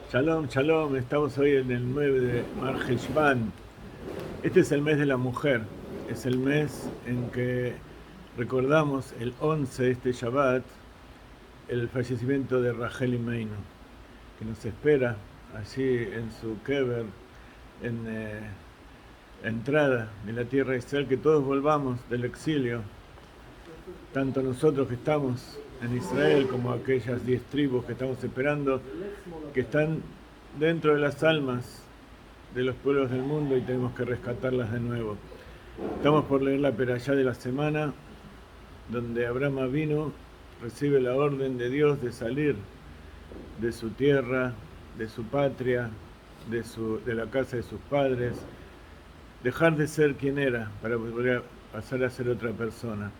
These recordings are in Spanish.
Shalom, shalom, estamos hoy en el 9 de Mar Heshvan. Este es el mes de la mujer, es el mes en que recordamos el 11, este Shabbat, el fallecimiento de Rachel Imeinu, que nos espera allí en su kever, en entrada de la tierra de Israel, que todos volvamos del exilio, tanto nosotros que estamos en Israel como aquellas 10 tribus que estamos esperando, que están dentro de las almas de los pueblos del mundo y tenemos que rescatarlas de nuevo. Estamos por leer la perashá de la semana, donde Abraham vino, recibe la orden de Dios de salir de su tierra, de su patria, de la casa de sus padres, dejar de ser quien era para poder pasar a ser otra persona.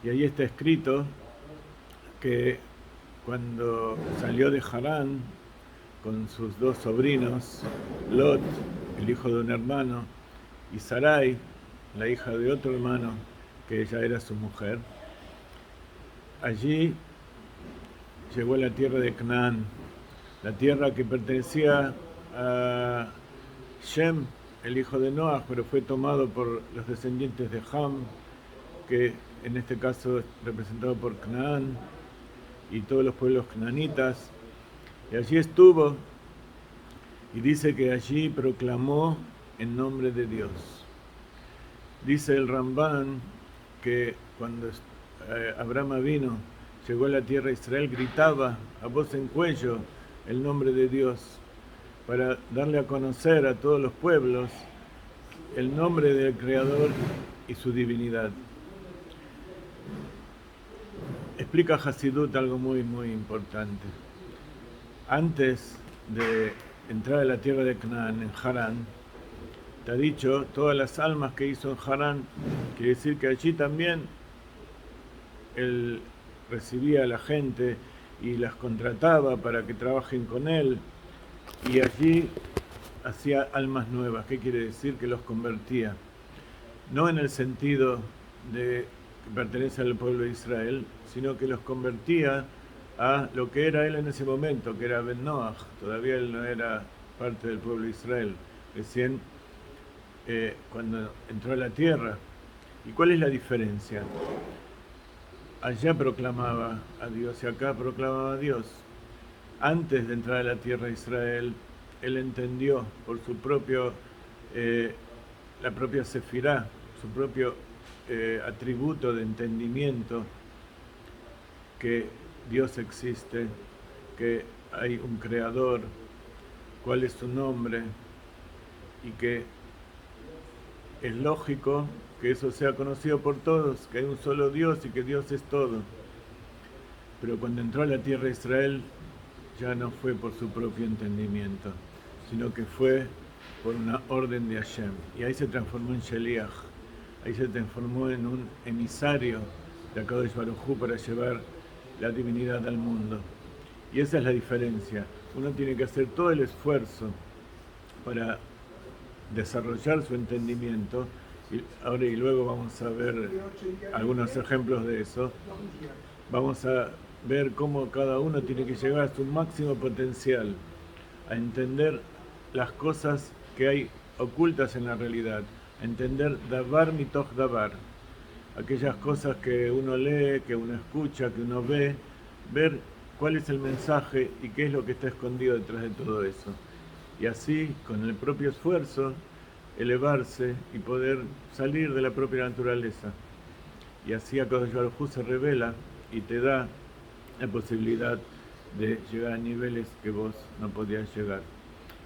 Y ahí está escrito que cuando salió de Harán con sus dos sobrinos, Lot, el hijo de un hermano, y Sarai, la hija de otro hermano, que ella era su mujer, allí llegó a la tierra de Canaán, la tierra que pertenecía a Shem, el hijo de Noah, pero fue tomado por los descendientes de Ham, que en este caso es representado por Canaán y todos los pueblos canaanitas. Y allí estuvo, y dice que allí proclamó en nombre de Dios. Dice el Ramban que cuando Abraham vino, llegó a la tierra de Israel, gritaba a voz en cuello el nombre de Dios para darle a conocer a todos los pueblos el nombre del Creador y su divinidad. Explica Hasidut algo muy, muy importante. Antes de entrar a la tierra de Canaán, en Harán, te ha dicho todas las almas que hizo en Harán, quiere decir que allí también él recibía a la gente y las contrataba para que trabajen con él, y allí hacía almas nuevas. ¿Qué quiere decir? Que los convertía. No en el sentido de que pertenece al pueblo de Israel, sino que los convertía a lo que era él en ese momento, que era Ben Noach. Todavía él no era parte del pueblo de Israel. Recién cuando entró a la tierra. ¿Y cuál es la diferencia? Allá proclamaba a Dios y acá proclamaba a Dios. Antes de entrar a la tierra de Israel, él entendió por su propio, la propia sefirá, su propio atributo de entendimiento, que Dios existe, que hay un creador, cuál es su nombre, y que es lógico que eso sea conocido por todos, que hay un solo Dios y que Dios es todo. Pero cuando entró a la tierra de Israel, ya no fue por su propio entendimiento, sino que fue por una orden de Hashem. Y ahí se transformó en Sheliach, ahí se transformó en un emisario de Akadosh Baruj Hu para llevar la divinidad al mundo. Y esa es la diferencia. Uno tiene que hacer todo el esfuerzo para desarrollar su entendimiento, y ahora y luego vamos a ver algunos ejemplos de eso. Vamos a ver cómo cada uno tiene que llegar a su máximo potencial, a entender las cosas que hay ocultas en la realidad, a entender davar mitoch davar, aquellas cosas que uno lee, que uno escucha, que uno ve, ver cuál es el mensaje y qué es lo que está escondido detrás de todo eso. Y así, con el propio esfuerzo, elevarse y poder salir de la propia naturaleza. Y así Akadosh Baruj Hu se revela y te da la posibilidad de llegar a niveles que vos no podías llegar.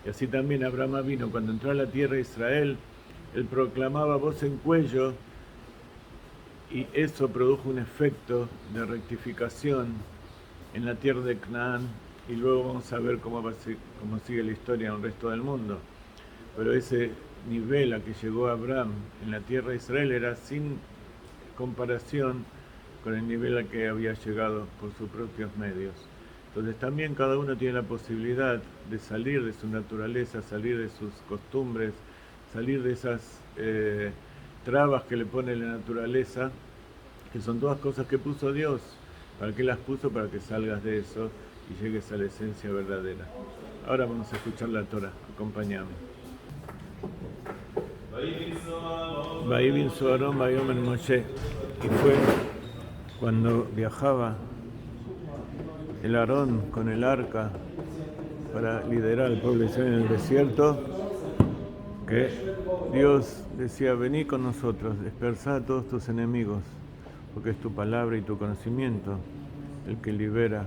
Y así también Abraham vino, cuando entró a la tierra de Israel, él proclamaba voz en cuello, y eso produjo un efecto de rectificación en la tierra de Canaán, y luego vamos a ver cómo sigue la historia en el resto del mundo. Pero ese nivel a que llegó Abraham en la tierra de Israel era sin comparación con el nivel al que había llegado por sus propios medios. Entonces también cada uno tiene la posibilidad de salir de su naturaleza, salir de sus costumbres, salir de esas trabas que le pone la naturaleza, que son todas cosas que puso Dios. ¿Para qué las puso? Para que salgas de eso y llegues a la esencia verdadera. Ahora vamos a escuchar la Torah. Acompáñame. Vayivin su Aarón Vayomer Moshe. Y fue cuando viajaba el Aarón con el arca para liderar al pueblo de Israel en el desierto, que Dios decía: vení con nosotros, dispersa a todos tus enemigos, porque es tu palabra y tu conocimiento el que libera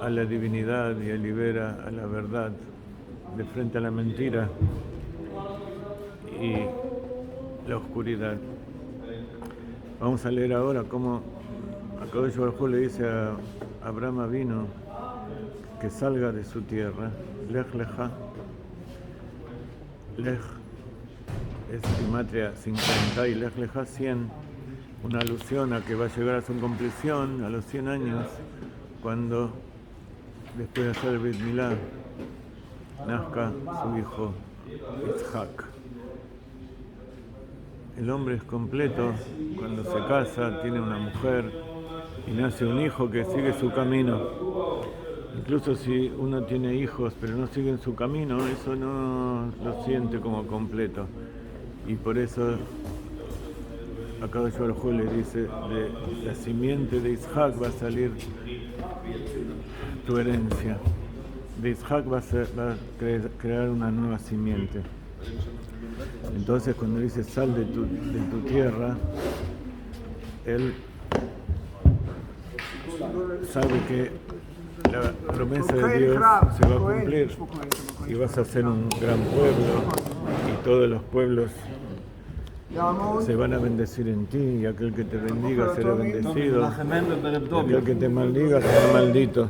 a la divinidad y libera a la verdad de frente a la mentira y la oscuridad. Vamos a leer ahora cómo Akadosh Baruj Hu le dice a Abraham Avinu que salga de su tierra. Lech lecha. Lech es gematria 50 y Lech lecha 100, una alusión a que va a llegar a su conclusión a los 100 años, cuando después de hacer el Brit Milá nazca su hijo Yitzhak. El hombre es completo cuando se casa, tiene una mujer y nace un hijo que sigue su camino. Incluso si uno tiene hijos pero no siguen su camino, eso no lo siente como completo. Y por eso Akadosh Baruj Hu le dice: de la simiente de Yitzhak va a salir tu herencia. De Yitzhak va a crear una nueva simiente. Entonces cuando dice sal de tu tierra, él sabe que la promesa de Dios se va a cumplir y vas a ser un gran pueblo y todos los pueblos se van a bendecir en ti, y aquel que te bendiga será bendecido, y aquel que te maldiga será maldito.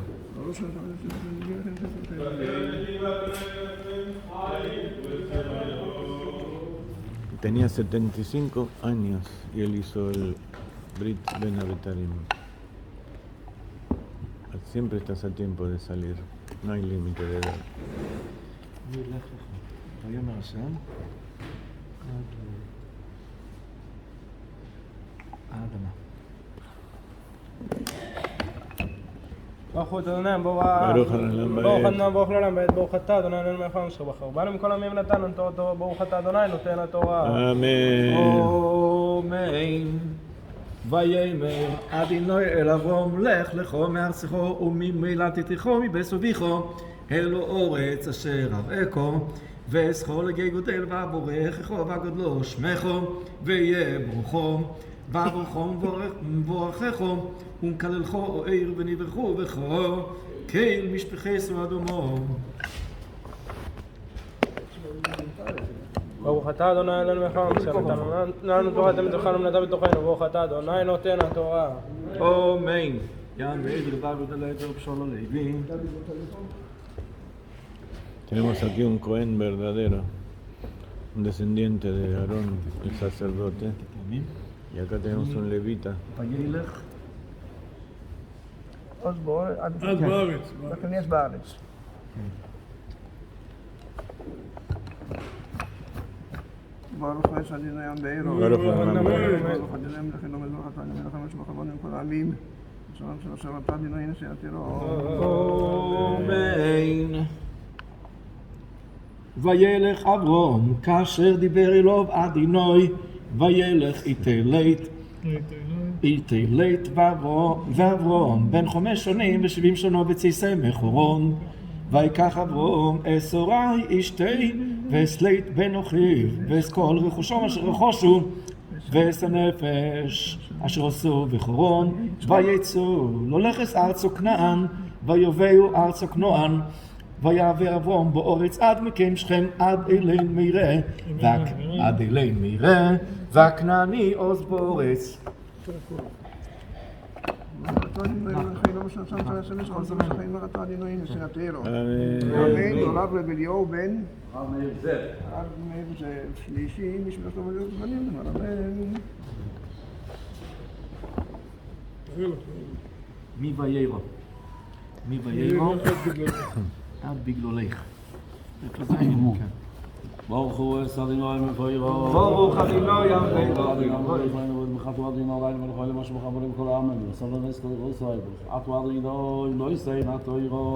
Tenía 75 años y él hizo el Brit Ben Abetarim. Siempre estás a tiempo de salir, no hay límite de edad. ברוך אדוני ברוך אדוני ברוך לעולם בעת ברוך אתה אדוני אלוהינו מלך העולם אשר בחר בנו מכל עמים נתן תורתו ברוך אתה אדוני נותן התורה אמן. אמן. ויאמר אדוני אל אברהם לך לכו מארצך וממולדתך מבית אביך אל אורץ אשר אראך ואזכור לגיא גדל ובורכך וגדלו שמך ויהיה ברוכו וברכו מבורכך ומקללך עיר ונברכו בך כאל משפחו אדומו. ברוך אתה אדוני אלוהינו מלך העולם אשר נתן לנו תורת אמת וחיים ונדע בתוכנו ברוך אתה אדוני נותן התורה. אמן. ים ואידל בעבוד הלתר בשול הלוי. Tenemos aquí un Cohen verdadero, un descendiente de Aarón, el sacerdote, y acá tenemos un levita. אז בארץ. לכן יש בארץ. ברוך יש אדינו ים בעירו. ברוך אדוני ברוך אדינו מלכנו מלוך אתה מלך המשך בחבון עם כל העמים. שלום של אשר אתה אדינו הנה שיעתירו. אמן. וילך אברום כאשר דיבר אלוב אדינוי וילך איתי לית ואברום בן 5 שנים ו70 שנה בצאצאי מחורון ויקח אברום אסורי אשתי ואסלית בן אחיו ואס כל רכושו אשר רכושו ואס הנפש אשר עשו בחורון ויצאו ללכת ארצו כנען ויובאו ארצו כנען ויעבר אברום באורץ עד מקיים שכם עד אילן מירה והכנעני עוז באורץ. אמן. הרב רב אליהו בן הרב מאיר שלישי משפחתו ולהיות בנים. אמן. מי ויירו? עד בגלולך. ברוך הוא אס אדינוי מבוירו ברוך אדינוי ים אדינוי מחתו אדינוי עלינו ולכל מה שמחברים כל העמים וסלו נסתר ישראל עטו אדינוי לא יסי נתו ירו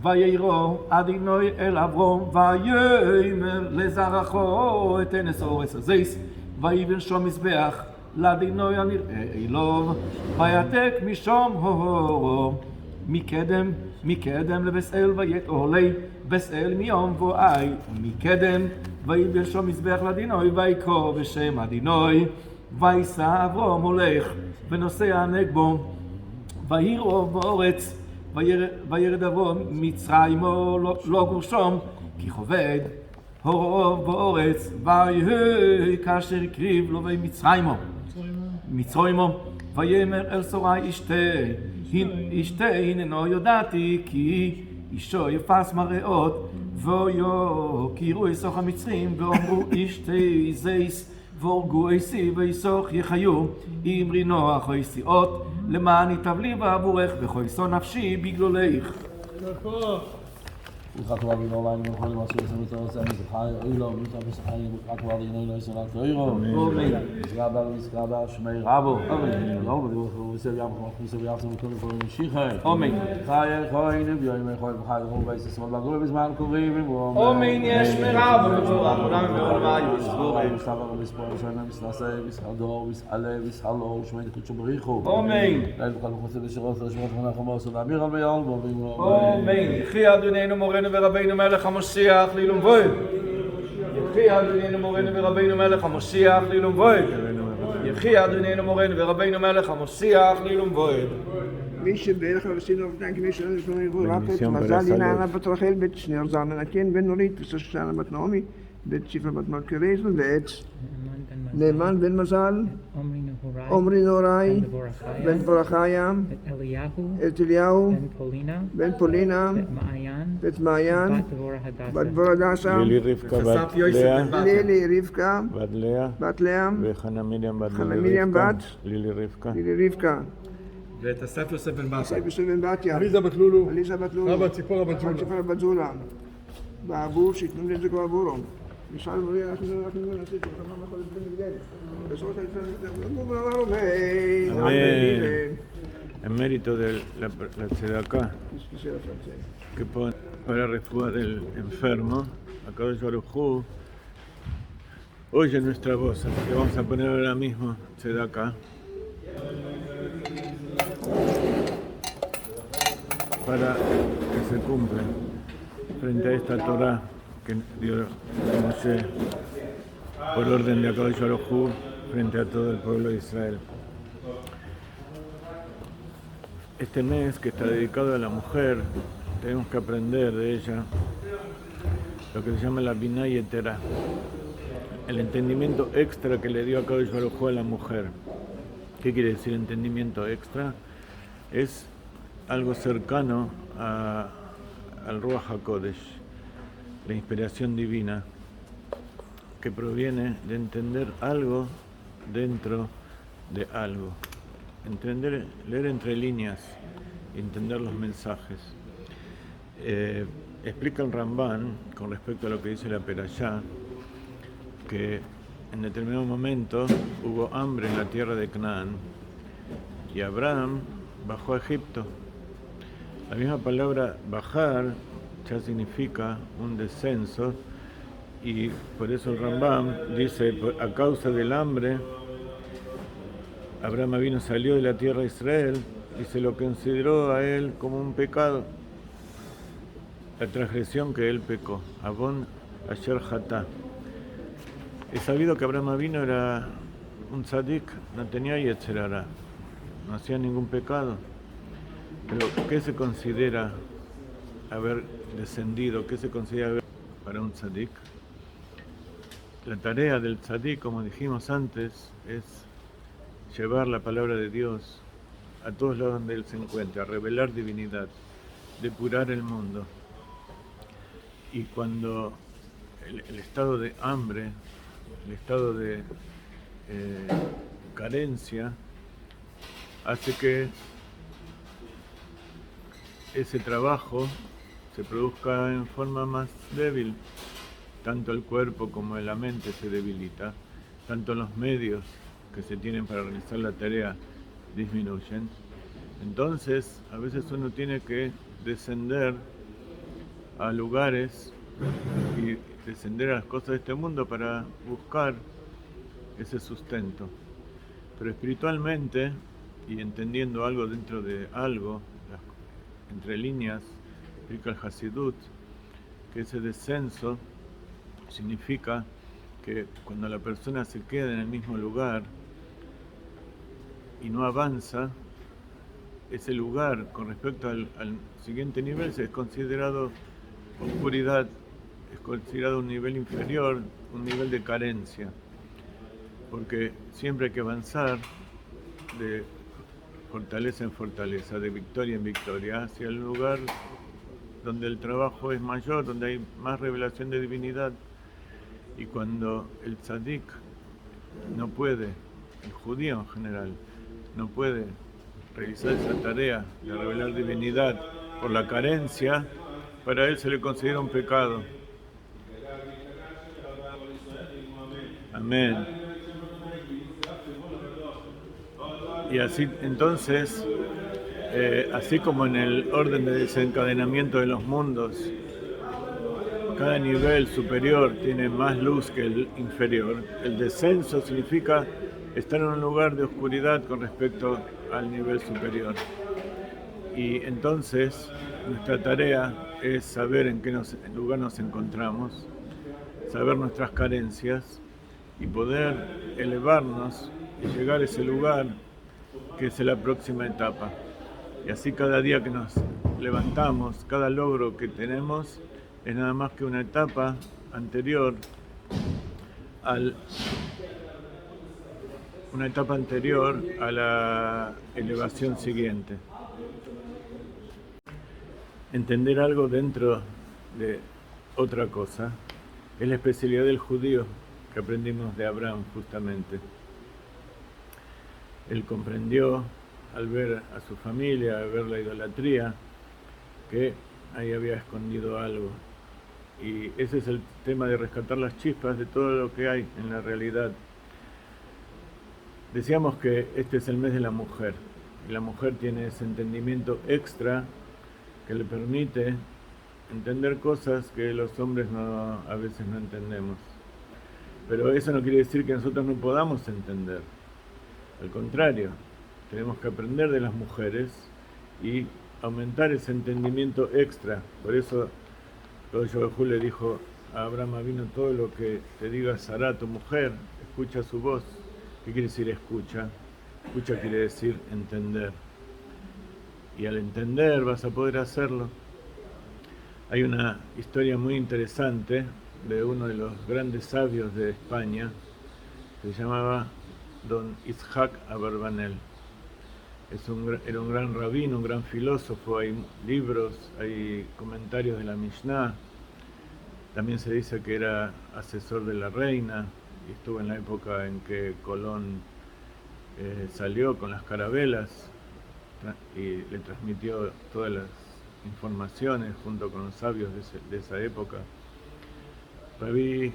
ויראו אדינוי אל אברום ויאמר לזרעו אתן את אורץ הזיס ויבן שום מזבח לאדינוי הנראה אלוהו ויתק משום הורו מקדם לבשאל ויתעולי בשאל מיום בואי מקדם ויבן שום מזבח לאדינוי ויקרא בשם אדינוי ויסע אברום הולך ונוסע נגבו ויראו באורץ וירד אברום מצרימו לא גורשום כי כובד הוראו באורץ ויהי כאשר הקריב לו מצרימו ויאמר אל שרי אשתי הננו יודעתי כי אישו יפס מראות ויקירו יסוך המצרים ואומרו אשתי זייס והורגו איסי ויסוך יחיו אמרי נוח איסיאות למען יטב לי בעבורך וכויסו נפשי בגלולך. Gaat wel weer online nog helemaal zo met ons en ze gaan euro niet op ze gaan gaat wel in euro zo laat euro. Amen. Ja, daar is daar smee rabo. Amen. Nou, we zullen ja zo kunnen voor een schier. Amen. Ga je in de bij mij ga je gewoon bij ze maar dan we maar komen weer. Amen. Ja, smee rabo. Dan we maar je we staan wel eens voor zijn naam is is hallo is alle is hallo smee de goed bericho. Amen. Dan we gaan nog wat de roos we gaan gewoon zo daar meer al bij al. Amen. Gia doen morgen ורבינו מלך המשיח לעילום ועד. יחי אדוננו מורנו ורבינו מלך המשיח לעילום ועד. יחי אדוננו מורנו ורבינו מלך המשיח לעילום ועד. מי שבערך הרסינו ובתנקים יש לנו לפעמים רפת, מזל ינענה בת רחל, בית שניר זרמן הקן, בן נורית, ושושנה בת נעמי, בית שפרה בת מלכרזל, ואת נאמן בן מזל, עמרי נוראי, בן דבורחיה, את אליהו, בן פולינה, בית מעיין, בת דבור הדסה, לילי רבקה, בת לאה, וחנה מרים בת לילי רבקה. ואת אסף יוסף בן באסה. אסף יוסף בן בתיה. עליזה בת לולו. רבא ציפורה בת זולה. בעבור שיתנו לזה כבר עבורו. נשאל מורי, אנחנו נעשה את זה, כמה יכול להיות בן מגדל. בסופו של דבר, en mérito de la tzedaká que pone para refugiar del enfermo, Akadosh Baruj Hu oye nuestra voz, así que vamos a poner ahora mismo tzedaká para que se cumpla frente a esta Torah que dio Moshe por orden de Akadosh Baruj Hu frente a todo el pueblo de Israel. Este mes que está dedicado a la mujer, tenemos que aprender de ella lo que se llama la Binah Yetera, el entendimiento extra que le dio Akadosh Baruj Hu a la mujer. ¿Qué quiere decir entendimiento extra? Es algo cercano al Ruach HaKodesh, la inspiración divina, que proviene de entender algo dentro de algo. Entender, leer entre líneas, entender los mensajes. Explica el Rambán, con respecto a lo que dice la Perashá, que en determinado momento hubo hambre en la tierra de Canaán y Abraham bajó a Egipto. La misma palabra bajar ya significa un descenso y por eso el Rambán dice, a causa del hambre, Abraham vino, salió de la tierra de Israel y se lo consideró a él como un pecado, la transgresión que él pecó. Abon Asher Hatá. Es sabido que Abraham vino era un tzadik, no tenía yetzer hará, no hacía ningún pecado. Pero ¿qué se considera haber descendido? ¿Qué se considera haber para un tzadik? La tarea del tzadik, como dijimos antes, es llevar la palabra de Dios a todos lados donde Él se encuentra, revelar divinidad, depurar el mundo. Y cuando el estado de hambre, el estado de carencia, hace que ese trabajo se produzca en forma más débil, tanto el cuerpo como la mente se debilita, tanto los medios que se tienen para realizar la tarea disminuyen. Entonces, a veces uno tiene que descender a lugares y descender a las cosas de este mundo para buscar ese sustento. Pero espiritualmente, y entendiendo algo dentro de algo, entre líneas, explica el Hasidut, que ese descenso significa que cuando la persona se queda en el mismo lugar y no avanza, ese lugar con respecto al siguiente nivel es considerado oscuridad, es considerado un nivel inferior, un nivel de carencia, porque siempre hay que avanzar de fortaleza en fortaleza, de victoria en victoria, hacia el lugar donde el trabajo es mayor, donde hay más revelación de divinidad. Y cuando el tzadik no puede, el judío en general, no puede realizar esa tarea de revelar divinidad por la carencia, para él se le considera un pecado. Amén. Y así, entonces, así como en el orden de desencadenamiento de los mundos, cada nivel superior tiene más luz que el inferior, el descenso significa estar en un lugar de oscuridad con respecto al nivel superior. Y entonces nuestra tarea es saber en qué lugar nos encontramos, saber nuestras carencias y poder elevarnos y llegar a ese lugar que es la próxima etapa. Y así cada día que nos levantamos, cada logro que tenemos es nada más que una etapa anterior a la elevación siguiente. Entender algo dentro de otra cosa es la especialidad del judío que aprendimos de Abraham justamente. Él comprendió al ver a su familia, al ver la idolatría, que ahí había escondido algo. Y ese es el tema de rescatar las chispas de todo lo que hay en la realidad. Decíamos que este es el mes de la mujer, y la mujer tiene ese entendimiento extra que le permite entender cosas que los hombres a veces no entendemos. Pero eso no quiere decir que nosotros no podamos entender. Al contrario, tenemos que aprender de las mujeres y aumentar ese entendimiento extra. Por eso Yovejú le dijo a Abraham Avinu: todo lo que te diga Sará, tu mujer, escucha su voz. ¿Qué quiere decir escucha? Escucha quiere decir entender. Y al entender vas a poder hacerlo. Hay una historia muy interesante de uno de los grandes sabios de España, que se llamaba Don Itzhak Abarbanel. Era un gran rabino, un gran filósofo, hay libros, hay comentarios de la Mishnah. También se dice que era asesor de la reina y estuvo en la época en que Colón salió con las carabelas y le transmitió todas las informaciones junto con los sabios de esa época. Rabí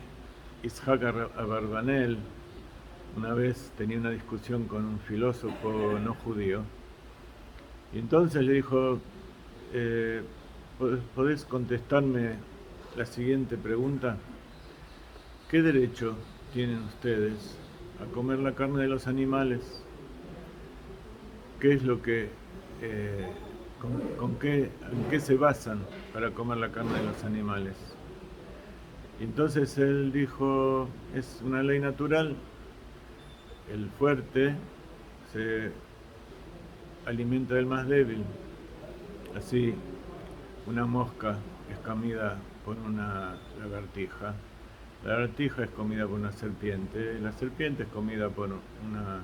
Itzhak Abarbanel una vez tenía una discusión con un filósofo no judío y entonces le dijo: ¿podés contestarme la siguiente pregunta? ¿Qué derecho tienen ustedes a comer la carne de los animales? ¿Qué es lo que, en qué se basan para comer la carne de los animales? Y entonces él dijo: es una ley natural. El fuerte se alimenta del más débil. Así, una mosca es comida por una lagartija. La lagartija es comida por una serpiente. La serpiente es comida por una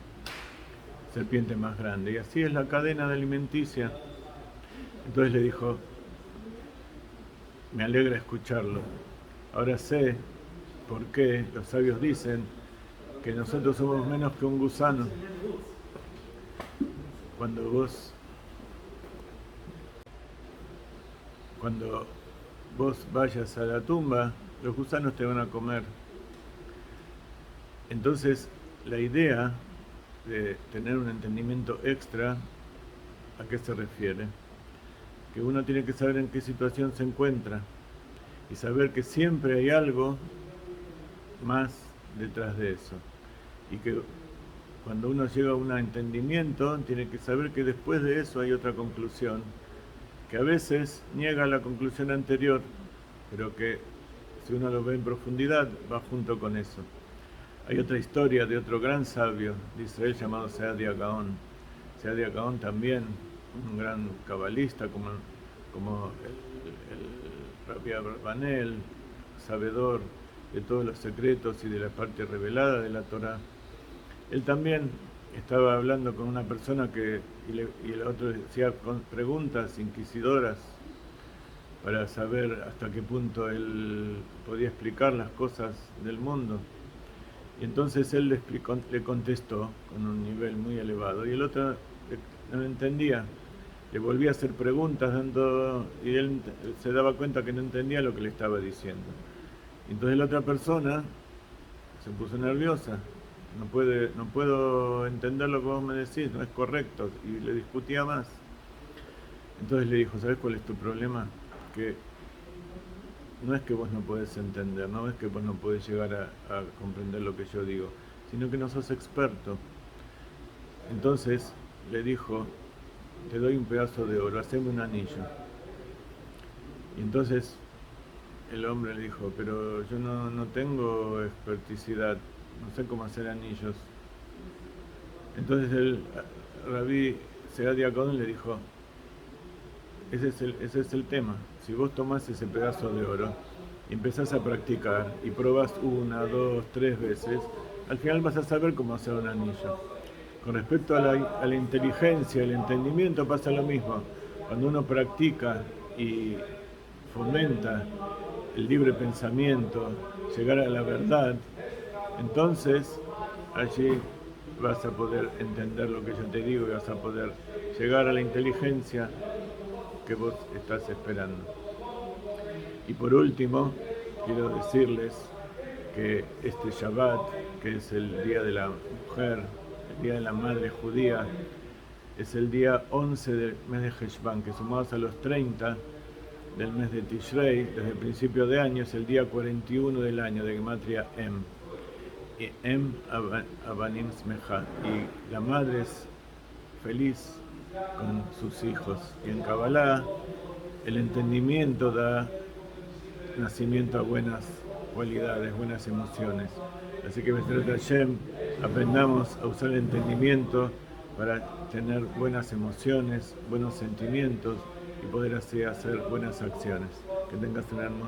serpiente más grande. Y así es la cadena alimenticia. Entonces le dijo: me alegra escucharlo. Ahora sé por qué los sabios dicen que nosotros somos menos que un gusano. Cuando vos vayas a la tumba, los gusanos te van a comer. Entonces, la idea de tener un entendimiento extra, ¿a qué se refiere? Que uno tiene que saber en qué situación se encuentra. y saber que siempre hay algo más detrás de eso. Y que cuando uno llega a un entendimiento, tiene que saber que después de eso hay otra conclusión, que a veces niega la conclusión anterior, pero que si uno lo ve en profundidad, va junto con eso. Hay otra historia de otro gran sabio de Israel llamado Saadia Gaon. Saadia Gaon también, un gran cabalista como el Rabbi Abarbanel, sabedor de todos los secretos y de la parte revelada de la Torá. Él también estaba hablando con una persona y el otro decía con preguntas inquisidoras para saber hasta qué punto él podía explicar las cosas del mundo. Y entonces él le contestó con un nivel muy elevado y el otro no entendía. Le volvía a hacer preguntas y él se daba cuenta que no entendía lo que le estaba diciendo. Entonces la otra persona se puso nerviosa. No puedo entender lo que vos me decís, no es correcto. Y le discutía más. Entonces le dijo, ¿sabes cuál es tu problema? Que no es que vos no podés entender, no es que vos no podés llegar a comprender lo que yo digo, sino que no sos experto. Entonces le dijo, te doy un pedazo de oro, haceme un anillo. Y entonces el hombre le dijo, pero yo no tengo experticidad, no sé cómo hacer anillos. Entonces el Rabí Saadia Gaon le dijo, ese es el tema. Si vos tomás ese pedazo de oro y empezás a practicar y probás 1, 2, 3 veces, al final vas a saber cómo hacer un anillo. Con respecto a la inteligencia, el entendimiento pasa lo mismo. Cuando uno practica y fomenta el libre pensamiento, llegar a la verdad, entonces allí vas a poder entender lo que yo te digo y vas a poder llegar a la inteligencia que vos estás esperando. Y por último, quiero decirles que este Shabbat, que es el Día de la Mujer, el Día de la Madre Judía, es el día 11 del mes de Heshvan, que sumados a los 30 del mes de Tishrei, desde el principio de año, es el día 41 del año de Gematria Em. Y Em Abanim Smecha. Y la madre es feliz con sus hijos. Y en Kabbalah el entendimiento da nacimiento a buenas cualidades, buenas emociones. Así que Besrat Hashem, aprendamos a usar el entendimiento para tener buenas emociones, buenos sentimientos y poder así hacer buenas acciones. Que tengas una hermosa